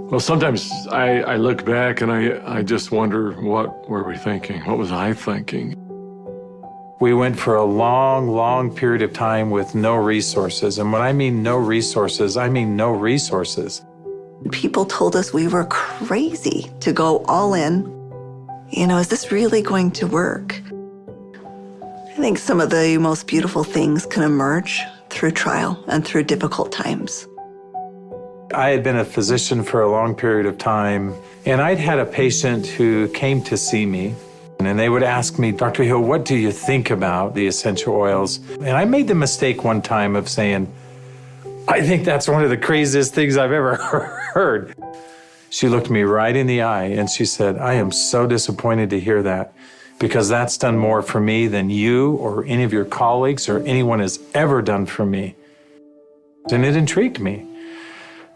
Well, sometimes I look back and I just wonder, what were we thinking? What was I thinking? We went for a long, long period of time with no resources. And when I mean no resources, I mean no resources. People told us we were crazy to go all in. You know, is this really going to work? I think some of the most beautiful things can emerge through trial and through difficult times. I had been a physician for a long period of time, and I'd had a patient who came to see me, and they would ask me, Dr. Hill, what do you think about the essential oils? And I made the mistake one time of saying, I think that's one of the craziest things I've ever heard. She looked me right in the eye and she said, I am so disappointed to hear that, because that's done more for me than you or any of your colleagues or anyone has ever done for me. And it intrigued me.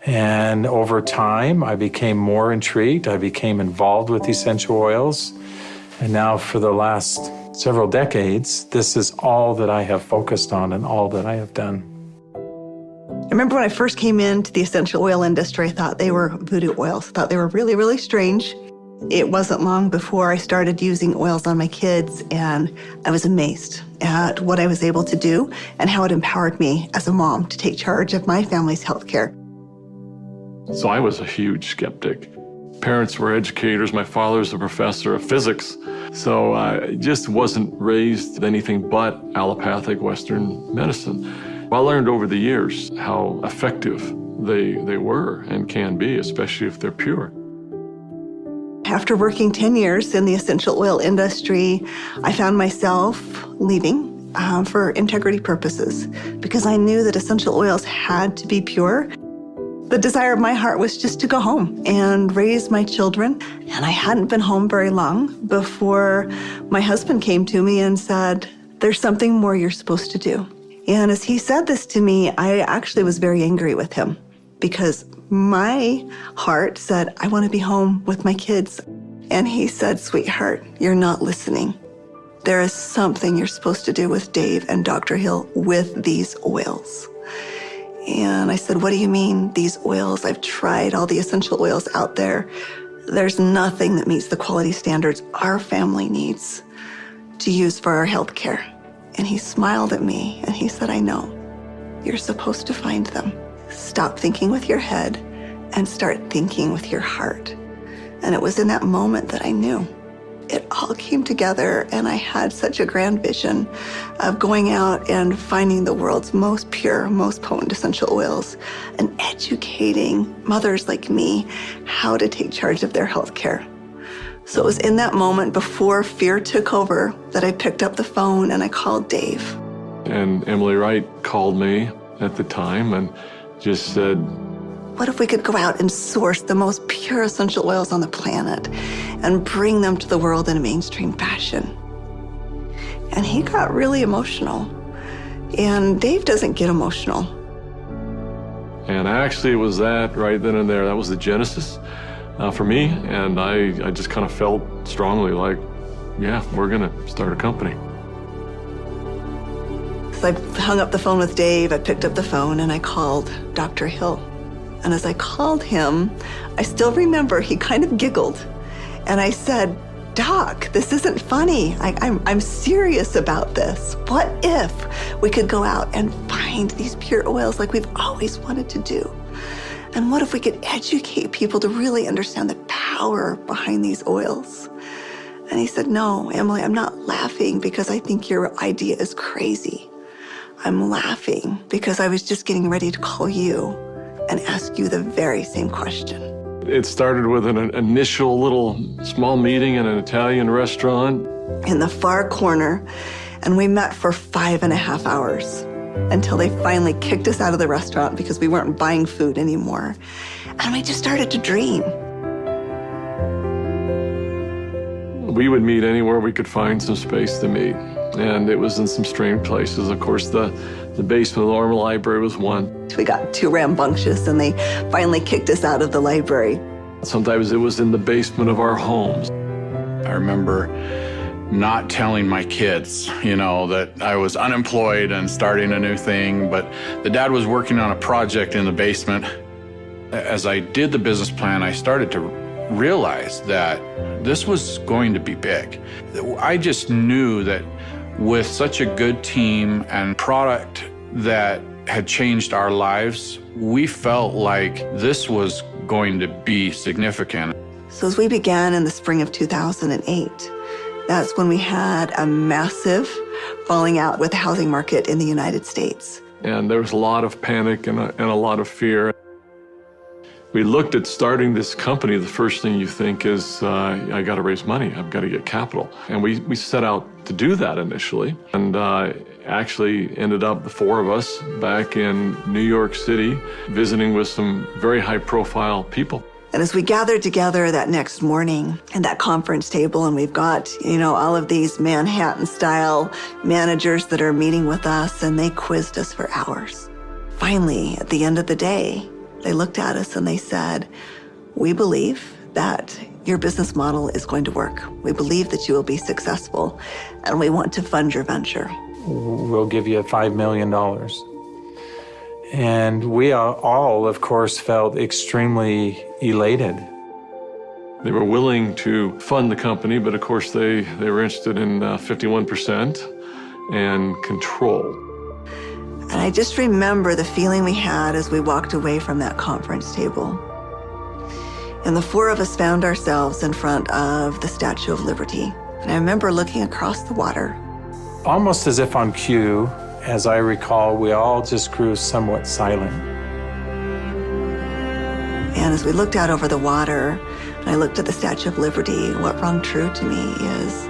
And over time, I became more intrigued. I became involved with essential oils. And now for the last several decades, this is all that I have focused on and all that I have done. I remember when I first came into the essential oil industry, I thought they were voodoo oils. I thought they were really, really strange. It wasn't long before I started using oils on my kids, and I was amazed at what I was able to do and how it empowered me as a mom to take charge of my family's healthcare. So I was a huge skeptic. Parents were educators. My father was a professor of physics. So I just wasn't raised with anything but allopathic Western medicine. I learned over the years how effective they were and can be, especially if they're pure. After working 10 years in the essential oil industry, I found myself leaving for integrity purposes because I knew that essential oils had to be pure. The desire of my heart was just to go home and raise my children. And I hadn't been home very long before my husband came to me and said, there's something more you're supposed to do. And as he said this to me, I actually was very angry with him because my heart said, I want to be home with my kids. And he said, sweetheart, you're not listening. There is something you're supposed to do with Dave and Dr. Hill with these oils. And I said, what do you mean, these oils? I've tried all the essential oils out there. There's nothing that meets the quality standards our family needs to use for our health care. And he smiled at me and he said, I know. You're supposed to find them. Stop thinking with your head and start thinking with your heart. And it was in that moment that I knew. It all came together, and I had such a grand vision of going out and finding the world's most pure, most potent essential oils and educating mothers like me how to take charge of their health care. So it was in that moment before fear took over that I picked up the phone and I called Dave. And Emily Wright called me at the time and just said, what if we could go out and source the most pure essential oils on the planet and bring them to the world in a mainstream fashion? And he got really emotional. And Dave doesn't get emotional. And actually it was that right then and there. That was the genesis for me. And I just kind of felt strongly like, yeah, we're going to start a company. So I hung up the phone with Dave. I picked up the phone and I called Dr. Hill. And as I called him, I still remember he kind of giggled. And I said, Doc, this isn't funny. I'm serious about this. What if we could go out and find these pure oils like we've always wanted to do? And what if we could educate people to really understand the power behind these oils? And he said, no, Emily, I'm not laughing because I think your idea is crazy. I'm laughing because I was just getting ready to call you and ask you the very same question. It started with an initial little small meeting in an Italian restaurant. In the far corner, and we met for 5.5 hours until they finally kicked us out of the restaurant because we weren't buying food anymore. And we just started to dream. We would meet anywhere we could find some space to meet. And it was in some strange places. Of course, the basement of the Normal Library was one. We got too rambunctious and they finally kicked us out of the library. Sometimes it was in the basement of our homes. I remember not telling my kids, that I was unemployed and starting a new thing, but the dad was working on a project in the basement. As I did the business plan, I started to realize that this was going to be big. I just knew that with such a good team and product that had changed our lives, we felt like this was going to be significant. So as we began in the spring of 2008, that's when we had a massive falling out with the housing market in the United States. And there was a lot of panic and a lot of fear. We looked at starting this company. The first thing you think is, I got to raise money. I've got to get capital. And we set out to do that initially. And actually ended up, the four of us, back in New York City, visiting with some very high-profile people. And as we gathered together that next morning at that conference table, and we've got, all of these Manhattan-style managers that are meeting with us, and they quizzed us for hours. Finally, at the end of the day, they looked at us and they said, "We believe that your business model is going to work. We believe that you will be successful, and we want to fund your venture. We'll give you $5 million. And we all, of course, felt extremely elated. They were willing to fund the company, but of course they were interested in 51% and control. And I just remember the feeling we had as we walked away from that conference table. And the four of us found ourselves in front of the Statue of Liberty. And I remember looking across the water. Almost as if on cue, as I recall, we all just grew somewhat silent. And as we looked out over the water, and I looked at the Statue of Liberty, what rung true to me is,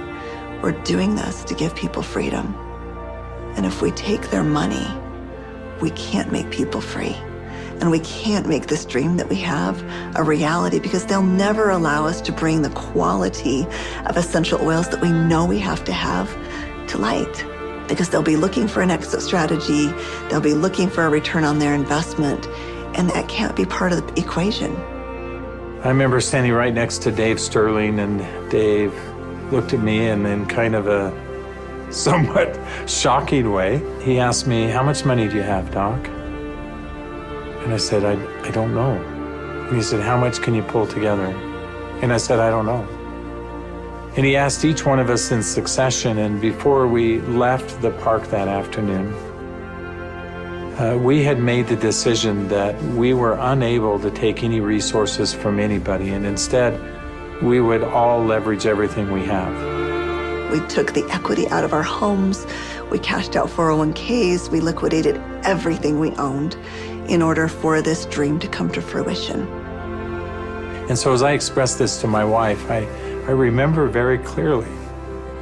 we're doing this to give people freedom. And if we take their money, we can't make people free. And we can't make this dream that we have a reality, because they'll never allow us to bring the quality of essential oils that we know we have to light. Because they'll be looking for an exit strategy, they'll be looking for a return on their investment, and that can't be part of the equation. I remember standing right next to Dave Stirling, and Dave looked at me, and in kind of a somewhat shocking way, he asked me, "How much money do you have, Doc?" And I said, I don't know. And he said, "How much can you pull together?" And I said, "I don't know." And he asked each one of us in succession, and before we left the park that afternoon, we had made the decision that we were unable to take any resources from anybody, and instead, we would all leverage everything we have. We took the equity out of our homes, we cashed out 401ks, we liquidated everything we owned in order for this dream to come to fruition. And so as I expressed this to my wife, I remember very clearly,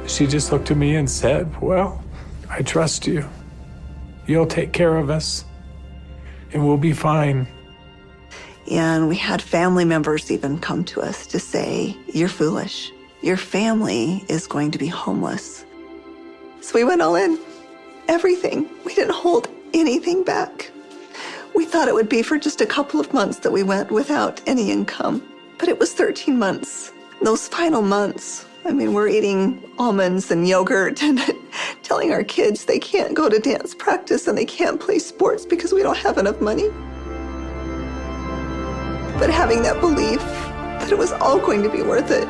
she just looked at me and said, "Well, I trust you. You'll take care of us, and we'll be fine." And we had family members even come to us to say, "You're foolish. Your family is going to be homeless." So we went all in, everything. We didn't hold anything back. We thought it would be for just a couple of months that we went without any income, but it was 13 months. Those final months, we're eating almonds and yogurt and telling our kids they can't go to dance practice and they can't play sports because we don't have enough money. But having that belief that it was all going to be worth it.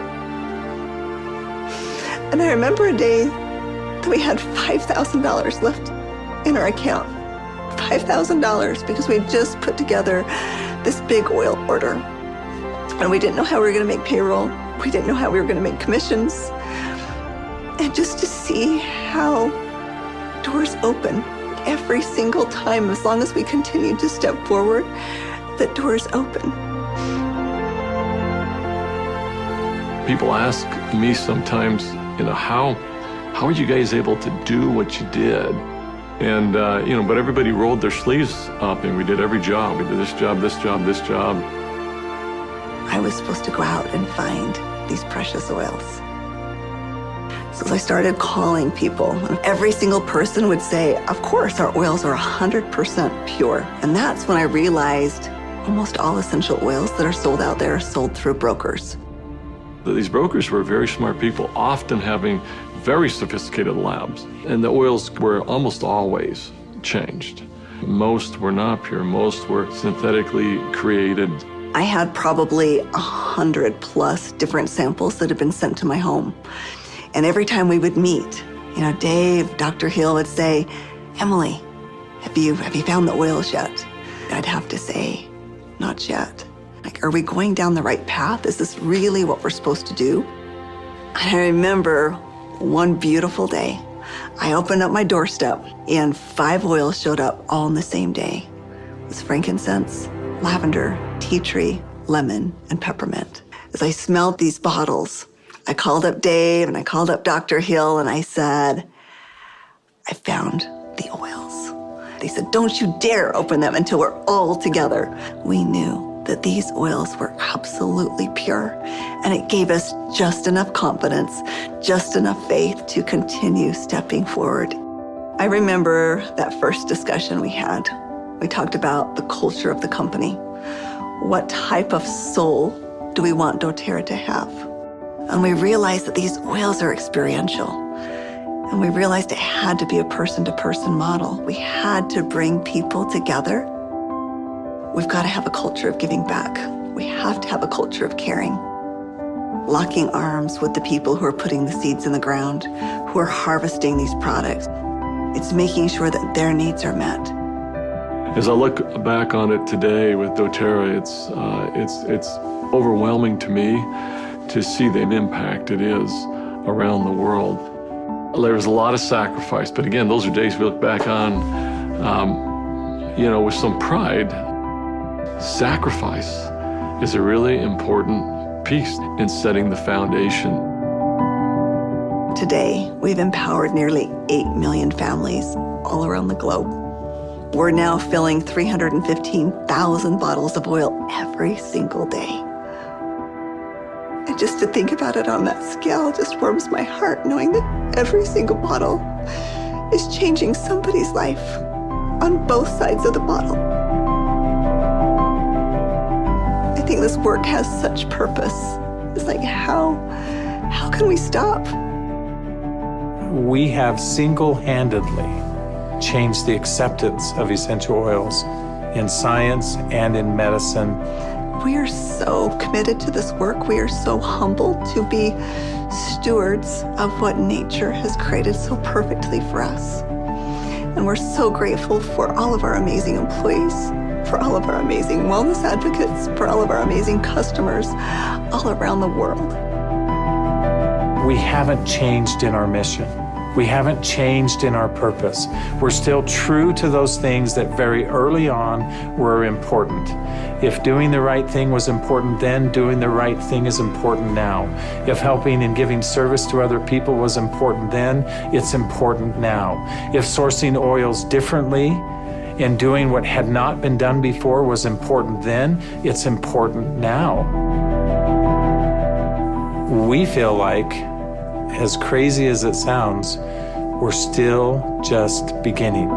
And I remember a day that we had $5,000 left in our account. $5,000, because we had just put together this big oil order. And we didn't know how we were going to make payroll. We didn't know how we were going to make commissions. And just to see how doors open every single time, as long as we continued to step forward, that doors open. People ask me sometimes, how are you guys able to do what you did? And, but everybody rolled their sleeves up and we did every job. We did this job, this job, this job. I was supposed to go out and find these precious oils. So I started calling people, and every single person would say, "Of course, our oils are 100% pure." And that's when I realized almost all essential oils that are sold out there are sold through brokers. These brokers were very smart people, often having very sophisticated labs, and the oils were almost always changed. Most were not pure, most were synthetically created. I had probably 100+ different samples that had been sent to my home. And every time we would meet, Dave, Dr. Hill would say, "Emily, have you found the oils yet?" I'd have to say, "Not yet." Like, are we going down the right path? Is this really what we're supposed to do? And I remember one beautiful day, I opened up my doorstep and 5 oils showed up all on the same day. It was frankincense, lavender, tea tree, lemon, and peppermint. As I smelled these bottles, I called up Dave and I called up Dr. Hill and I said, "I found the oils." They said, "Don't you dare open them until we're all together." We knew that these oils were absolutely pure, and it gave us just enough confidence, just enough faith to continue stepping forward. I remember that first discussion we had. We talked about the culture of the company. What type of soul do we want doTERRA to have? And we realized that these oils are experiential. And we realized it had to be a person-to-person model. We had to bring people together. We've got to have a culture of giving back. We have to have a culture of caring. Locking arms with the people who are putting the seeds in the ground, who are harvesting these products. It's making sure that their needs are met. As I look back on it today with doTERRA, it's overwhelming to me to see the impact it is around the world. There's a lot of sacrifice, but again, those are days we look back on, with some pride. Sacrifice is a really important piece in setting the foundation. Today, we've empowered nearly 8 million families all around the globe. We're now filling 315,000 bottles of oil every single day. And just to think about it on that scale just warms my heart, knowing that every single bottle is changing somebody's life on both sides of the bottle. I think this work has such purpose. It's like, how can we stop? We have single-handedly changed the acceptance of essential oils in science and in medicine. We are so committed to this work. We are so humbled to be stewards of what nature has created so perfectly for us. And we're so grateful for all of our amazing employees, for all of our amazing wellness advocates, for all of our amazing customers all around the world. We haven't changed in our mission. We haven't changed in our purpose. We're still true to those things that very early on were important. If doing the right thing was important then, doing the right thing is important now. If helping and giving service to other people was important then, it's important now. If sourcing oils differently and doing what had not been done before was important then, it's important now. We feel like, as crazy as it sounds, we're still just beginning.